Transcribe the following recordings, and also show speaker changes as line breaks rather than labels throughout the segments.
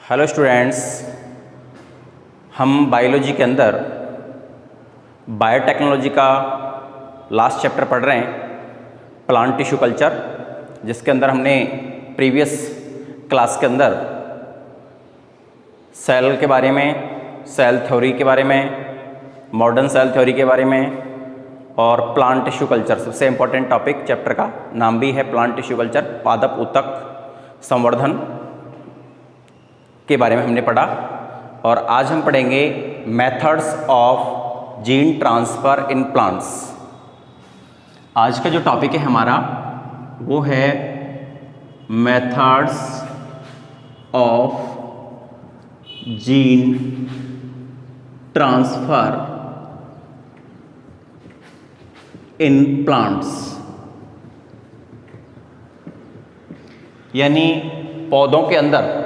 Hello students, हम biology के अंदर बायोटेक्नोलॉजी का लास्ट चैप्टर पढ़ रहे हैं, प्लांट टिश्यू कल्चर, जिसके अंदर हमने प्रीवियस क्लास के अंदर सेल के बारे में, सेल थ्योरी के बारे में, मॉडर्न सेल थ्योरी के बारे में और प्लांट टिश्यू कल्चर, सबसे इम्पोर्टेंट टॉपिक चैप्टर का नाम भी है प्लांट टिश्यू कल्चर, पादप ऊतक संवर्धन के बारे में हमने पढ़ा। और आज हम पढ़ेंगे methods of gene transfer in plants. आज का जो टॉपिक है हमारा वो है methods of gene transfer in plants, यानी पौधों के अंदर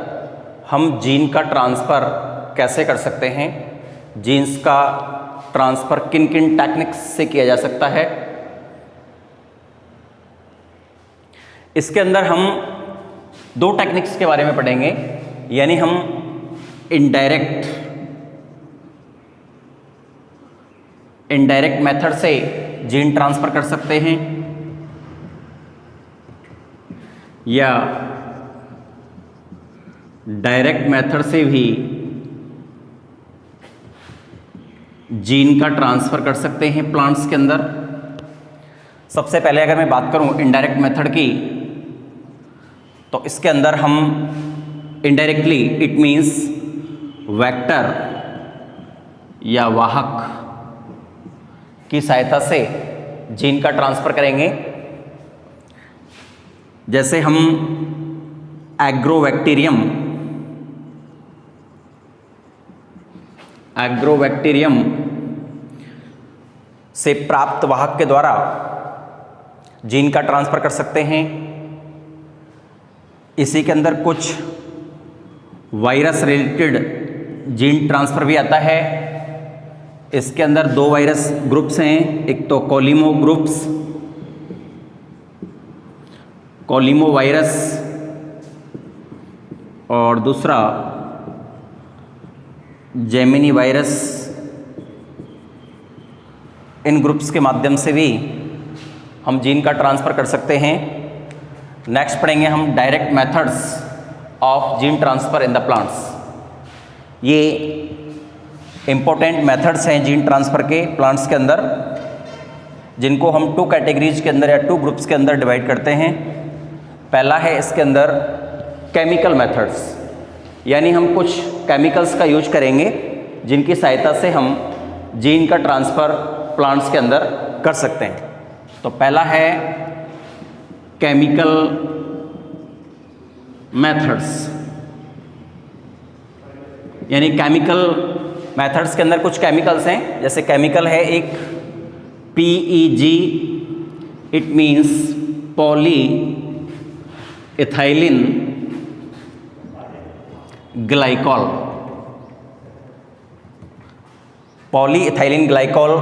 हम जीन का ट्रांसफ़र कैसे कर सकते हैं, जीन्स का ट्रांसफ़र किन किन टेक्निक्स से किया जा सकता है। इसके अंदर हम दो टेक्निक्स के बारे में पढ़ेंगे, यानी हम इनडायरेक्ट मेथड से जीन ट्रांसफ़र कर सकते हैं या डायरेक्ट मेथड से भी जीन का ट्रांसफ़र कर सकते हैं प्लांट्स के अंदर। सबसे पहले अगर मैं बात करूं इनडायरेक्ट मेथड की, तो इसके अंदर हम इनडायरेक्टली इट मीन्स वेक्टर या वाहक की सहायता से जीन का ट्रांसफ़र करेंगे। जैसे हम एग्रोबैक्टीरियम से प्राप्त वाहक के द्वारा जीन का ट्रांसफ़र कर सकते हैं। इसी के अंदर कुछ वायरस रिलेटेड जीन ट्रांसफ़र भी आता है। इसके अंदर दो वायरस ग्रुप्स हैं, एक तो कॉलिमो वायरस और दूसरा जेमिनी वायरस। इन ग्रुप्स के माध्यम से भी हम जीन का ट्रांसफ़र कर सकते हैं। नेक्स्ट पढ़ेंगे हम direct methods of gene transfer in the plants. ये इम्पोर्टेंट मेथड्स हैं जीन ट्रांसफ़र के प्लांट्स के अंदर, जिनको हम टू कैटेगरीज के अंदर या टू ग्रुप्स के अंदर डिवाइड करते हैं। पहला है इसके अंदर केमिकल मेथड्स, यानी हम कुछ केमिकल्स का यूज करेंगे जिनकी सहायता से हम जीन का ट्रांसफ़र प्लांट्स के अंदर कर सकते हैं। तो पहला है केमिकल मेथड्स, यानी केमिकल मेथड्स के अंदर कुछ केमिकल्स हैं। जैसे केमिकल है एक PEG, it means poly ethylene glycol, poly ethylene glycol,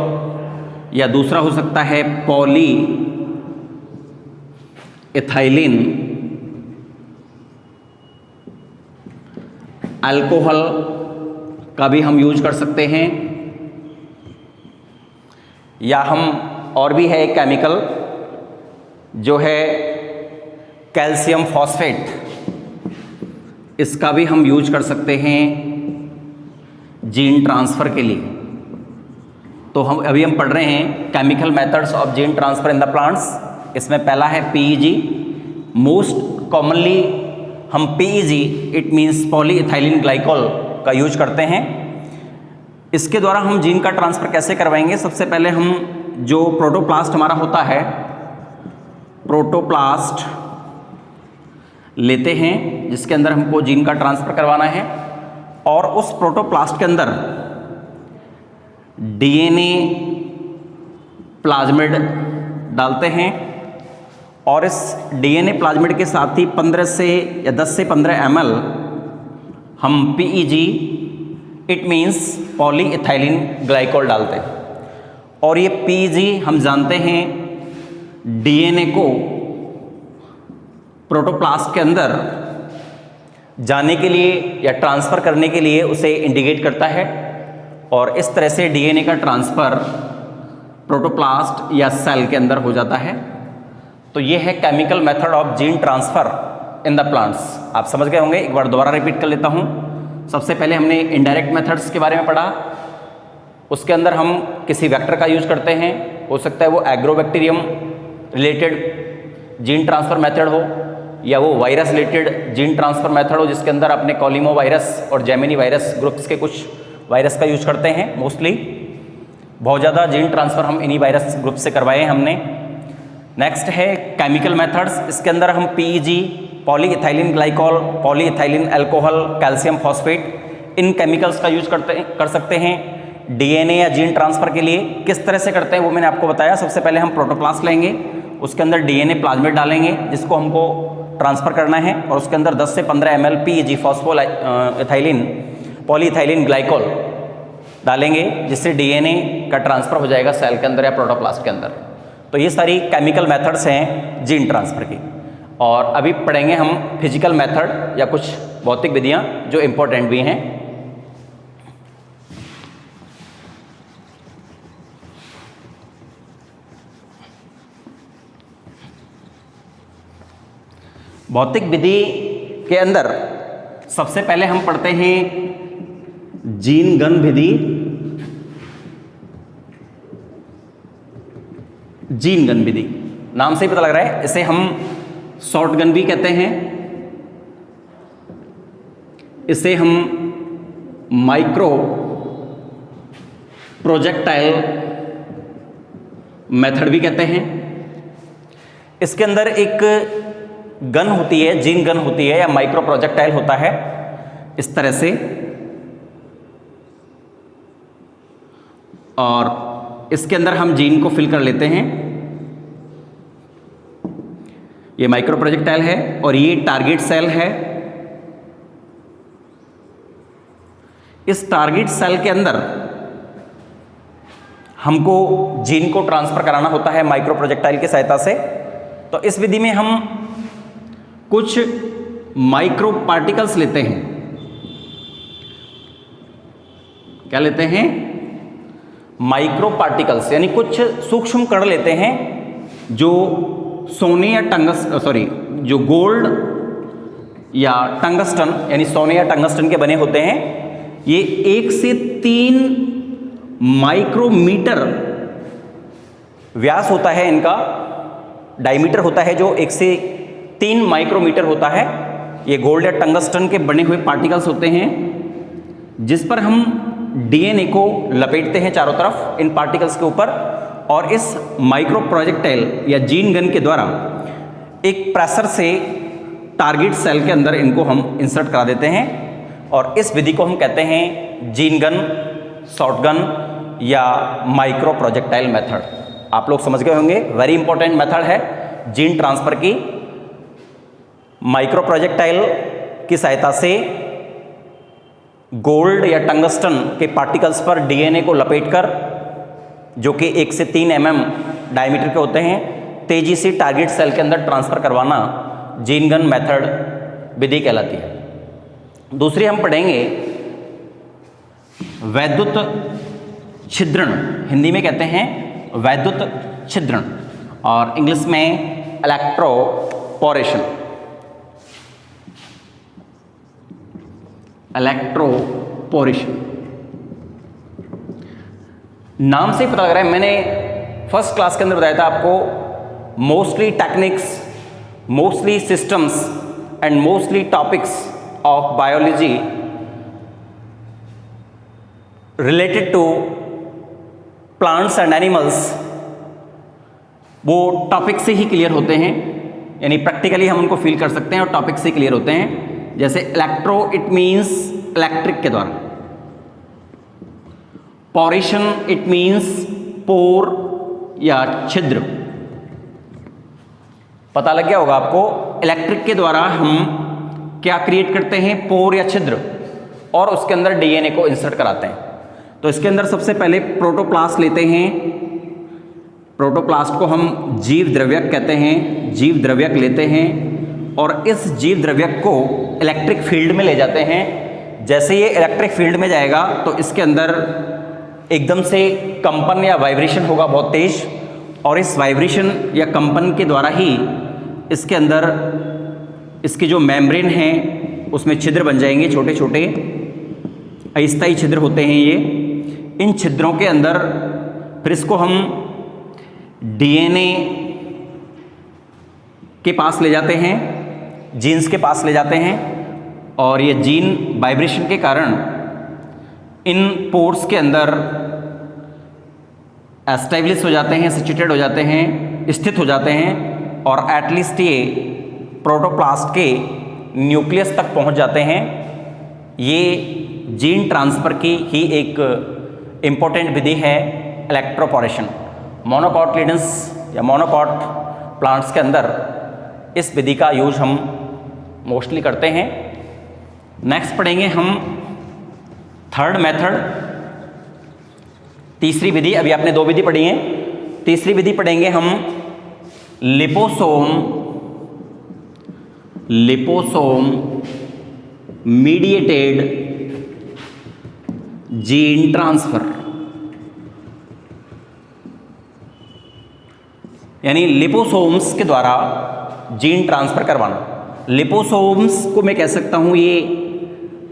या दूसरा हो सकता है पॉली इथाइलिन अल्कोहल का भी हम यूज कर सकते हैं। या हम और भी है एक केमिकल जो है कैल्शियम फॉस्फेट, इसका भी हम यूज कर सकते हैं जीन ट्रांसफ़र के लिए। तो अभी हम पढ़ रहे हैं chemical methods of gene transfer in the plants. इसमें पहला है PEG। मोस्ट कॉमनली हम PEG it means poly ethylene glycol का यूज करते हैं। इसके द्वारा हम जीन का ट्रांसफ़र कैसे करवाएंगे? सबसे पहले हम जो प्रोटोप्लास्ट हमारा होता है, प्रोटोप्लास्ट लेते हैं जिसके अंदर हमको जीन का ट्रांसफ़र करवाना है, और उस प्रोटोप्लास्ट के अंदर DNA प्लाज्मिड डालते हैं, और इस DNA प्लाज्मिड के साथ ही 15 से या 10 से 15 ml हम PEG it means poly ethylene glycol डालते हैं। और ये PEG हम जानते हैं DNA को प्रोटोप्लास्ट के अंदर जाने के लिए या ट्रांसफ़र करने के लिए उसे इंडिकेट करता है, और इस तरह से डीएनए का ट्रांसफ़र प्रोटोप्लास्ट या सेल के अंदर हो जाता है। तो ये है chemical method of gene transfer in the plants. आप समझ गए होंगे, एक बार दोबारा रिपीट कर लेता हूँ। सबसे पहले हमने इनडायरेक्ट मेथड्स के बारे में पढ़ा, उसके अंदर हम किसी वेक्टर का यूज करते हैं, हो सकता है वो agrobacterium related gene transfer method हो, या वो virus related gene transfer method हो जिसके अंदर अपने कॉलिमो वायरस और जेमिनी वायरस ग्रुप्स के कुछ वायरस का यूज करते हैं। मोस्टली बहुत ज़्यादा जीन ट्रांसफ़र हम इन्हीं वायरस ग्रुप से करवाए हैं हमने। नेक्स्ट है केमिकल मेथड्स, इसके अंदर हम PEG, polyethylene glycol, polyethylene alcohol, calcium phosphate, इन केमिकल्स का यूज कर सकते हैं डीएनए या जीन ट्रांसफ़र के लिए। किस तरह से करते हैं वो मैंने आपको बताया। सबसे पहले हम प्रोटोप्लास्ट लेंगे, उसके अंदर डीएनए प्लाज्मिड डालेंगे जिसको हमको ट्रांसफ़र करना है, और उसके अंदर 10 से 15 ml पीईजी फॉस्फोइथाइलिन पॉलीइथाइलिन ग्लाइकॉल डालेंगे, जिससे डीएनए का ट्रांसफ़र हो जाएगा सेल के अंदर या प्रोटोप्लास्ट के अंदर। तो ये सारी केमिकल मेथड्स हैं जीन ट्रांसफ़र की। और अभी पढ़ेंगे हम फिजिकल मेथड या कुछ भौतिक विधियाँ जो इम्पोर्टेंट भी हैं। भौतिक विधि के अंदर सबसे पहले हम पढ़ते हैं जीन गन विधि। जीन गन विधि नाम से ही पता लग रहा है, इसे हम शॉर्ट गन भी कहते हैं, इसे हम माइक्रो प्रोजेक्टाइल मेथड भी कहते हैं। इसके अंदर एक गन होती है, जीन गन होती है या माइक्रो प्रोजेक्टाइल होता है इस तरह से, और इसके अंदर हम जीन को फिल कर लेते हैं। ये माइक्रो प्रोजेक्टाइल है और ये टारगेट सेल है। इस टारगेट सेल के अंदर हमको जीन को ट्रांसफर कराना होता है माइक्रो प्रोजेक्टाइल की सहायता से। तो इस विधि में हम कुछ माइक्रो पार्टिकल्स लेते हैं। क्या लेते हैं? माइक्रो पार्टिकल्स, यानी कुछ सूक्ष्म कण लेते हैं जो सोने या जो गोल्ड या टंगस्टन यानी सोने या टंगस्टन के बने होते हैं। ये 1 से 3 माइक्रोमीटर व्यास होता है, इनका डायमीटर होता है जो 1 से 3 माइक्रोमीटर होता है। ये गोल्ड या टंगस्टन के बने हुए पार्टिकल्स होते हैं जिस पर हम डीएनए को लपेटते हैं चारों तरफ इन पार्टिकल्स के ऊपर, और इस माइक्रो प्रोजेक्टाइल या जीन गन के द्वारा एक प्रेशर से टारगेट सेल के अंदर इनको हम इंसर्ट करा देते हैं, और इस विधि को हम कहते हैं जीन गन, शॉर्ट गन या माइक्रो प्रोजेक्टाइल मेथड। आप लोग समझ गए होंगे, वेरी इंपॉर्टेंट मेथड है जीन ट्रांसफर की। माइक्रो प्रोजेक्टाइल की सहायता से गोल्ड या टंगस्टन के पार्टिकल्स पर डीएनए को लपेटकर, जो कि 1 से 3 mm डायमीटर के होते हैं, तेजी से टारगेट सेल के अंदर ट्रांसफर करवाना जीन गन मेथड विधि कहलाती है। दूसरी हम पढ़ेंगे वैद्युत छिद्रण, हिंदी में कहते हैं वैद्युत छिद्रण और इंग्लिश में इलेक्ट्रोपोरेशन। इलेक्ट्रोपोरेशन नाम से ही पता लग रहा है, मैंने फर्स्ट क्लास के अंदर बताया था आपको, mostly techniques, mostly systems and mostly topics of biology related to plants and animals, वो टॉपिक से ही क्लियर होते हैं, यानी प्रैक्टिकली हम उनको फील कर सकते हैं और टॉपिक से क्लियर होते हैं। जैसे इलेक्ट्रो, इट मीन्स इलेक्ट्रिक के द्वारा, पोरेशन इट मीन्स पोर या छिद्र। पता लग गया होगा आपको, इलेक्ट्रिक के द्वारा हम क्या क्रिएट करते हैं, पोर या छिद्र, और उसके अंदर डीएनए को इंसर्ट कराते हैं। तो इसके अंदर सबसे पहले प्रोटोप्लास्ट लेते हैं। प्रोटोप्लास्ट को हम जीव द्रव्यक कहते हैं, जीव द्रव्यक लेते हैं और इस जीव द्रव्य को इलेक्ट्रिक फील्ड में ले जाते हैं। जैसे ये इलेक्ट्रिक फील्ड में जाएगा तो इसके अंदर एकदम से कंपन या वाइब्रेशन होगा बहुत तेज, और इस वाइब्रेशन या कंपन के द्वारा ही इसके अंदर इसकी जो मेम्ब्रेन है उसमें छिद्र बन जाएंगे, छोटे छोटे अस्थायी छिद्र होते हैं ये। इन छिद्रों के अंदर फिर इसको हम डीएनए के पास ले जाते हैं, जीन्स के पास ले जाते हैं, और ये जीन वाइब्रेशन के कारण इन पोर्स के अंदर एस्टेब्लिश हो जाते हैं, सिचुएटेड हो जाते हैं, स्थित हो जाते हैं, और एटलीस्ट ये प्रोटोप्लास्ट के न्यूक्लियस तक पहुंच जाते हैं। ये जीन ट्रांसफ़र की ही एक इम्पोर्टेंट विधि है इलेक्ट्रोपोरेशन। मोनोकोटिलिडन्स या मोनोकॉट प्लांट्स के अंदर इस विधि का यूज हम मोस्टली करते हैं। नेक्स्ट पढ़ेंगे हम थर्ड मेथड, तीसरी विधि। अभी आपने दो विधि पढ़ी है, तीसरी विधि पढ़ेंगे हम लिपोसोम मीडिएटेड जीन ट्रांसफर, यानी लिपोसोम्स के द्वारा जीन ट्रांसफर करवाना। लिपोसोम्स को मैं कह सकता हूं ये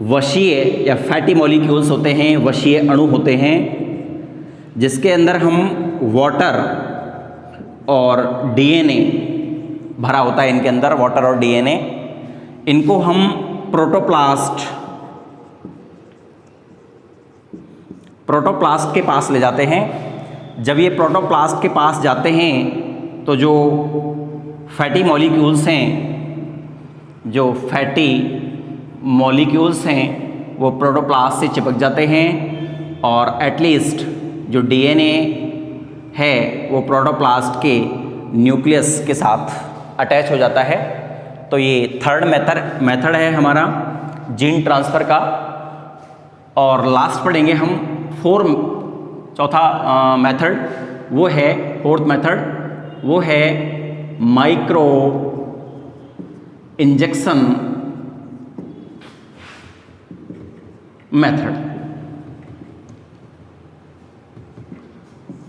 वशीय या फैटी मॉलिक्यूल्स होते हैं, वशीय अणु होते हैं, जिसके अंदर हम वाटर और डीएनए भरा होता है। इनके अंदर वाटर और डीएनए, इनको हम प्रोटोप्लास्ट के पास ले जाते हैं। जब ये प्रोटोप्लास्ट के पास जाते हैं तो जो फैटी मॉलिक्यूल्स हैं, जो फैटी मॉलिक्यूल्स हैं वो प्रोटोप्लास्ट से चिपक जाते हैं, और एटलीस्ट जो डीएनए है वो प्रोटोप्लास्ट के न्यूक्लियस के साथ अटैच हो जाता है। तो ये थर्ड मेथड है हमारा जीन ट्रांसफ़र का। और लास्ट पढ़ेंगे हम चौथा मेथड, वो है फोर्थ मेथड, वो है माइक्रो इंजेक्शन मेथड।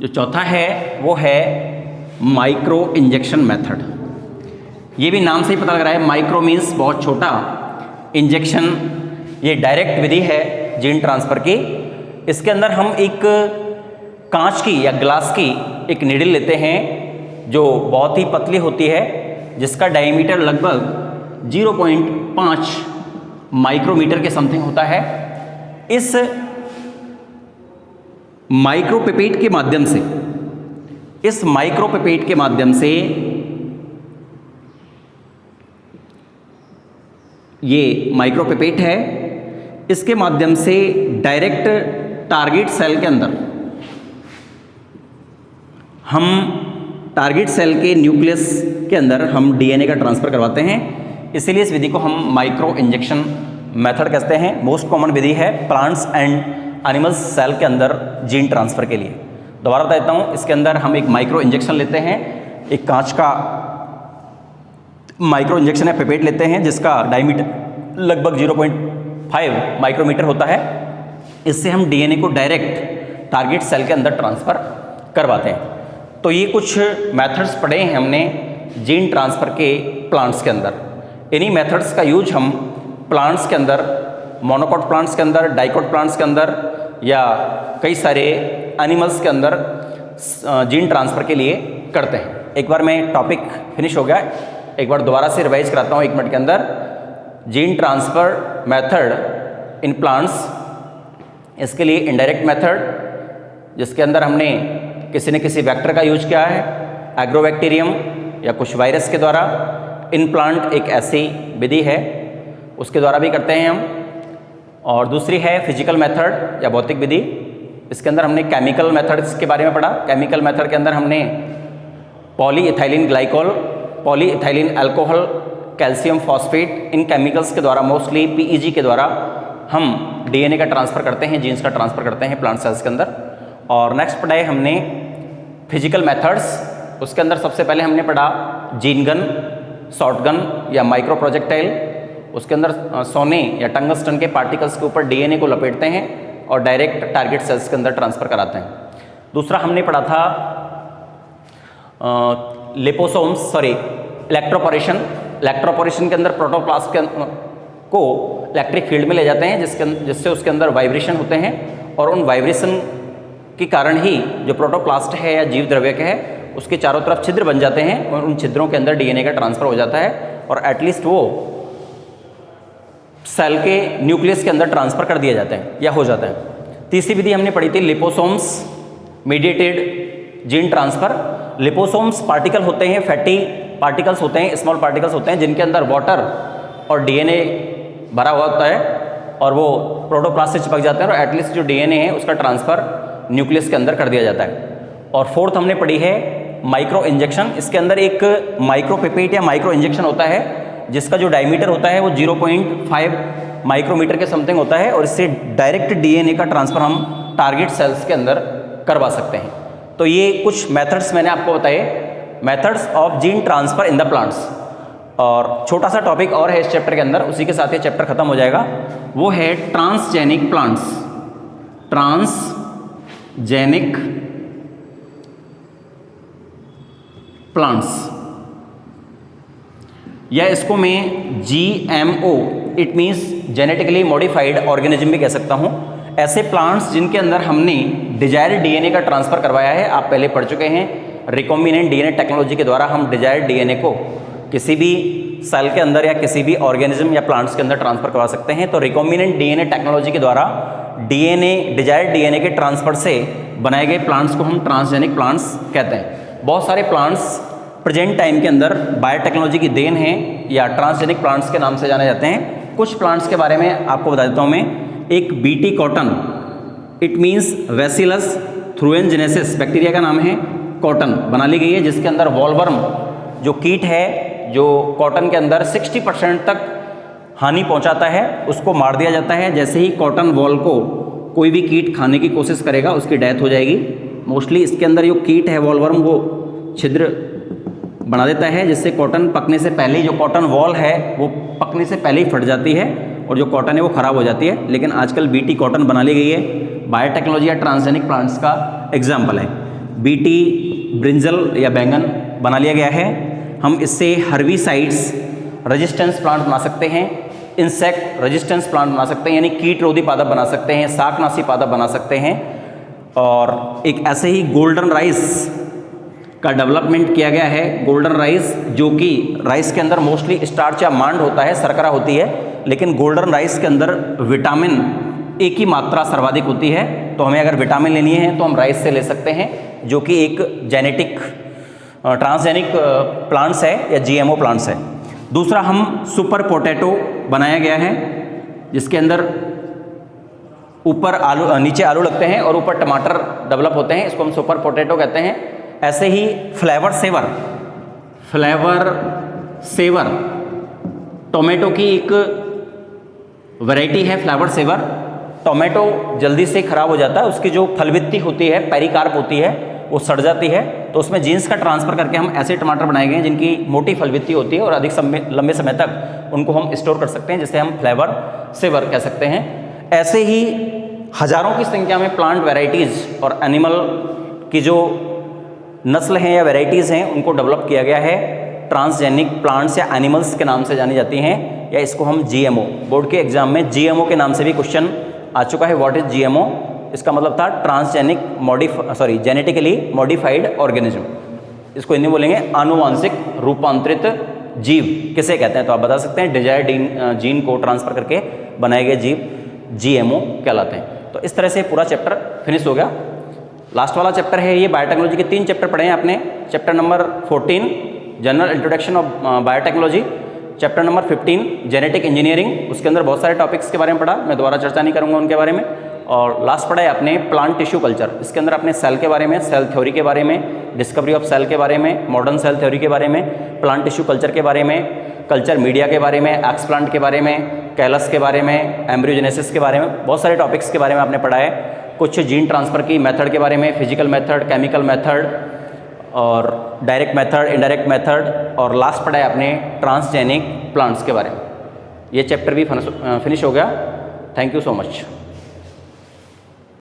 जो चौथा है वो है माइक्रो इंजेक्शन मेथड। ये भी नाम से ही पता लग रहा है, माइक्रो मीन्स बहुत छोटा, इंजेक्शन ये डायरेक्ट विधि है जीन ट्रांसफ़र की। इसके अंदर हम एक कांच की या ग्लास की एक नीडल लेते हैं जो बहुत ही पतली होती है, जिसका डायमीटर लगभग 0.5 माइक्रोमीटर के समथिंग होता है। इस माइक्रोपिपेट के माध्यम से ये माइक्रोपिपेट है, इसके माध्यम से डायरेक्ट टारगेट सेल के अंदर हम टारगेट सेल के न्यूक्लियस के अंदर हम डीएनए का ट्रांसफ़र करवाते हैं। इसीलिए इस विधि को हम माइक्रो इंजेक्शन मेथड कहते हैं। मोस्ट कॉमन विधि है प्लांट्स एंड एनिमल्स सेल के अंदर जीन ट्रांसफ़र के लिए। दोबारा बता देता हूँ, इसके अंदर हम एक माइक्रो इंजेक्शन लेते हैं, एक कांच का माइक्रो इंजेक्शन या पिपेट लेते हैं जिसका डायमीटर लगभग 0.5 माइक्रोमीटर होता है। इससे हम डीएनए को डायरेक्ट टारगेट सेल के अंदर ट्रांसफ़र करवाते हैं। तो ये कुछ मेथड्स पढ़े हैं हमने जीन ट्रांसफ़र के प्लांट्स के अंदर। इन्हीं मेथड्स का यूज हम प्लांट्स के अंदर, मोनोकॉट प्लांट्स के अंदर, डाइकॉट प्लांट्स के अंदर, या कई सारे एनिमल्स के अंदर जीन ट्रांसफ़र के लिए करते हैं। एक बार मैं टॉपिक फिनिश हो गया, एक बार दोबारा से रिवाइज कराता हूँ 1 मिनट के अंदर। Gene transfer method in plants, इसके लिए इनडायरेक्ट मेथड जिसके अंदर हमने किसी न किसी वेक्टर का यूज किया है, एग्रोबैक्टीरियम या कुछ वायरस के द्वारा। इन प्लांट एक ऐसी विधि है, उसके द्वारा भी करते हैं हम। और दूसरी है फिजिकल मेथड या भौतिक विधि। इसके अंदर हमने केमिकल मेथड्स के बारे में पढ़ा। केमिकल मेथड के अंदर हमने polyethylene glycol, polyethylene alcohol, calcium phosphate, इन केमिकल्स के द्वारा, मोस्टली पीईजी के द्वारा हम डीएनए का ट्रांसफ़र करते हैं, जीन्स का ट्रांसफ़र करते हैं प्लांट सेल्स के अंदर। और नेक्स्ट पढ़ा है हमने फिजिकल मेथड्स। उसके अंदर सबसे पहले हमने पढ़ा जीन गन, शॉटगन या माइक्रो प्रोजेक्टाइल, उसके अंदर सोने या टंगस्टन के पार्टिकल्स के ऊपर डीएनए को लपेटते हैं और डायरेक्ट टारगेट सेल्स के अंदर ट्रांसफ़र कराते हैं। दूसरा हमने पढ़ा था इलेक्ट्रोपोरेशन। इलेक्ट्रोपोरेशन के अंदर प्रोटोप्लास्ट को इलेक्ट्रिक फील्ड में ले जाते हैं जिससे उसके अंदर वाइब्रेशन होते हैं और उन वाइब्रेशन के कारण ही जो प्रोटोप्लास्ट है या जीव द्रव्य का है उसके चारों तरफ छिद्र बन जाते हैं और उन छिद्रों के अंदर डीएनए का ट्रांसफ़र हो जाता है और एटलीस्ट वो सेल के न्यूक्लियस के अंदर ट्रांसफ़र कर दिया जाता है या हो जाता है। तीसरी विधि हमने पढ़ी थी liposomes mediated gene transfer. Liposomes particle होते हैं, फैटी पार्टिकल्स होते हैं, स्मॉल पार्टिकल्स होते हैं जिनके अंदर वाटर और डीएनए भरा हुआ होता है और वो प्रोटोप्लास्ट से चिपक जाते हैं और एटलीस्ट जो डीएनए है उसका ट्रांसफ़र न्यूक्लियस के अंदर कर दिया जाता है। और फोर्थ हमने पढ़ी है माइक्रो इंजेक्शन। इसके अंदर एक माइक्रो पिपेट या माइक्रो इंजेक्शन होता है जिसका जो डायमीटर होता है वो 0.5 माइक्रोमीटर के समथिंग होता है और इससे डायरेक्ट डीएनए का ट्रांसफ़र हम टारगेट सेल्स के अंदर करवा सकते हैं। तो ये कुछ मेथड्स मैंने आपको बताए, methods of gene transfer in the plants. और छोटा सा टॉपिक और है इस चैप्टर के अंदर, उसी के साथ ये चैप्टर खत्म हो जाएगा, वो है ट्रांसजेनिक प्लांट्स। ट्रांसजेनिक प्लांट्स या इसको मैं GMO it means genetically modified organism भी कह सकता हूँ। ऐसे प्लांट्स जिनके अंदर हमने डिजायर्ड डीएनए का ट्रांसफ़र करवाया है, आप पहले पढ़ चुके हैं। रिकॉम्बिनेंट डीएनए टेक्नोलॉजी के द्वारा हम डिजायर्ड डीएनए को किसी भी सेल के अंदर या किसी भी ऑर्गेनिज्म या प्लांट्स के अंदर ट्रांसफ़र करवा सकते हैं। तो रिकॉम्बिनेंट डीएनए टेक्नोलॉजी के द्वारा डिजायर्ड डीएनए के ट्रांसफ़र से बनाए गए प्लांट्स को हम ट्रांसजेनिक प्लांट्स कहते हैं। बहुत सारे प्लांट्स प्रेजेंट टाइम के अंदर बायोटेक्नोलॉजी की देन है या ट्रांसजेनिक प्लांट्स के नाम से जाने जाते हैं। कुछ प्लांट्स के बारे में आपको बता देता हूँ मैं। एक BT cotton, it means bacillus thuringiensis bacteria का नाम है, कॉटन बना ली गई है जिसके अंदर वॉलवर्म जो कीट है जो कॉटन के अंदर 60% तक हानि पहुंचाता है उसको मार दिया जाता है। जैसे ही कॉटन वॉल को कोई भी कीट खाने की कोशिश करेगा उसकी डेथ हो जाएगी। मोस्टली इसके अंदर जो कीट है वॉलवर्म वो छिद्र बना देता है जिससे कॉटन पकने से पहले ही जो कॉटन वॉल है वो पकने से पहले ही फट जाती है और जो कॉटन है वो ख़राब हो जाती है। लेकिन आजकल बीटी कॉटन बना ली गई है, बायोटेक्नोलॉजी या ट्रांसजेनिक प्लांट्स का एग्जाम्पल है। बीटी ब्रिंजल या बैंगन बना लिया गया है। हम इससे हर्बिसाइड्स रेजिस्टेंस प्लांट बना सकते हैं, इंसेक्ट रेजिस्टेंस प्लांट बना सकते हैं यानी कीट रोधी पादप बना सकते हैं, शाकनाशी पादप बना सकते हैं। और एक ऐसे ही गोल्डन राइस का डेवलपमेंट किया गया है। गोल्डन राइस जो कि राइस के अंदर मोस्टली स्टार्च या मांड होता है, शर्करा होती है, लेकिन गोल्डन राइस के अंदर विटामिन ए की मात्रा सर्वाधिक होती है। तो हमें अगर विटामिन लेनी है तो हम राइस से ले सकते हैं जो कि एक जेनेटिक ट्रांसजेनिक प्लांट्स है या GMO प्लांट्स है। दूसरा हम सुपर पोटैटो बनाया गया है जिसके अंदर ऊपर आलू नीचे आलू लगते हैं और ऊपर टमाटर डेवलप होते हैं, इसको हम सुपर पोटैटो कहते हैं। ऐसे ही फ्लेवर सेवर टोमेटो की एक वैरायटी है। फ्लेवर सेवर टोमेटो जल्दी से ख़राब हो जाता है, उसकी जो फलवित्ती होती है पेरिकार्प होती है वो सड़ जाती है, तो उसमें जीन्स का ट्रांसफ़र करके हम ऐसे टमाटर बनाए गए हैं जिनकी मोटी फलवित्ती होती है और अधिक लंबे समय तक उनको हम स्टोर कर सकते हैं, जिसे हम फ्लेवर सेवर कह सकते हैं। ऐसे ही हज़ारों की संख्या में प्लांट वैरायटीज़ और एनिमल की जो नस्ल हैं या वैरायटीज़ हैं उनको डेवलप किया गया है। ट्रांसजेनिक प्लांट्स या एनिमल्स के नाम से जानी जाती हैं या इसको हम GMO, बोर्ड के एग्जाम में GMO के नाम से भी क्वेश्चन आ चुका है। What is GMO? इसका मतलब था जेनेटिकली मॉडिफाइड ऑर्गेनिज्म। इसको हिंदी में बोलेंगे आनुवांशिक रूपांतरित जीव किसे कहते हैं, तो आप बता सकते हैं डिजायर्ड जीन को ट्रांसफ़र करके बनाए गए जीव GMO कहलाते हैं। तो इस तरह से पूरा चैप्टर फिनिश हो गया। लास्ट वाला चैप्टर है ये बायोटेक्नोलॉजी के 3 चैप्टर पढ़े हैं आपने। Chapter number 14 general introduction of biotechnology, chapter number 15 genetic engineering, उसके अंदर बहुत सारे टॉपिक्स के बारे में पढ़ा, मैं दोबारा चर्चा नहीं करूँगा उनके बारे में। और लास्ट पढ़ा है आपने प्लांट टिश्यू कल्चर, इसके अंदर आपने सेल के बारे में, सेल थ्योरी के बारे में, डिस्कवरी ऑफ सेल के बारे में, मॉडर्न सेल थ्योरी के बारे में, प्लांट टिश्यू कल्चर के बारे में, कल्चर मीडिया के बारे में, एक्सप्लांट के बारे में, कैलस के बारे में, एम्ब्रियोजेनेसिस के बारे में, बहुत सारे टॉपिक्स के बारे में आपने पढ़ा है। कुछ जीन ट्रांसफ़र की मेथड के बारे में, फिजिकल मेथड, केमिकल मेथड और डायरेक्ट मेथड, इनडायरेक्ट मेथड, और लास्ट पढ़ा है आपने ट्रांसजेनिक प्लांट्स के बारे में। ये चैप्टर भी फिनिश हो गया। Thank you so much.